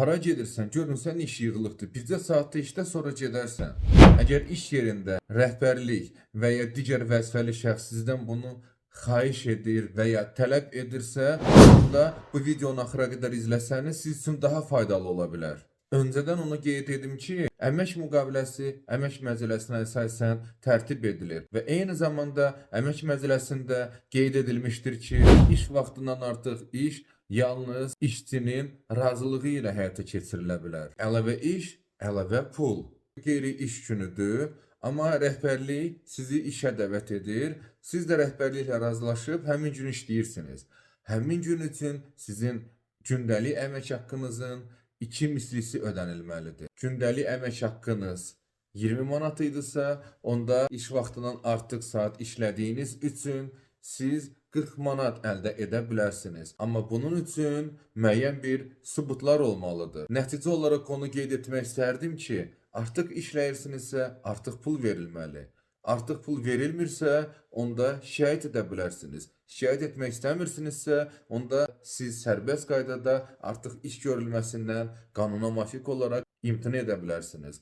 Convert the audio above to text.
Hara gedirsən, görünsən iş yığılıbdır. Bircə saatda işdə sonra gedərsən. Əgər iş yerində rəhbərlik və ya digər vəzifəli şəxs sizdən bunu xahiş edir və ya tələb edirsə, onda bu videonu axıra qədər izləsəniz siz üçün daha faydalı ola bilər. Öncədən onu qeyd edim ki, əmək müqaviləsi əmək məcəlləsinə əsasən tərtib edilir və eyni zamanda əmək məcəlləsində qeyd edilmişdir ki, iş vaxtından artıq iş yalnız işçinin razılığı ilə həyata keçirilə bilər. Əlavə iş, əlavə pul. Qeyri-iş günüdür, amma rəhbərlik sizi işə dəvət edir. Siz də rəhbərliklə razılaşıb həmin gün işləyirsiniz. Həmin gün üçün sizin gündəlik əmək haqqınızın 2 mislisi ödənilməlidir. Gündəlik əmək haqqınız 20 manat idisə, onda iş vaxtından artıq saat işlədiyiniz üçün siz 40 manat əldə edə bilərsiniz. Amma bunun üçün müəyyən bir sübutlar olmalıdır. Nəticə olaraq onu qeyd etmək istərdim ki, artıq işləyirsinizsə, artıq pul verilməli. Artıq pul verilmirsə, onda şikayət edə bilərsiniz. Şikayət etmək istəmirsinizsə, onda siz sərbəst qaydada artıq iş görülməsindən qanuna müvafiq olaraq imtina edə bilərsiniz.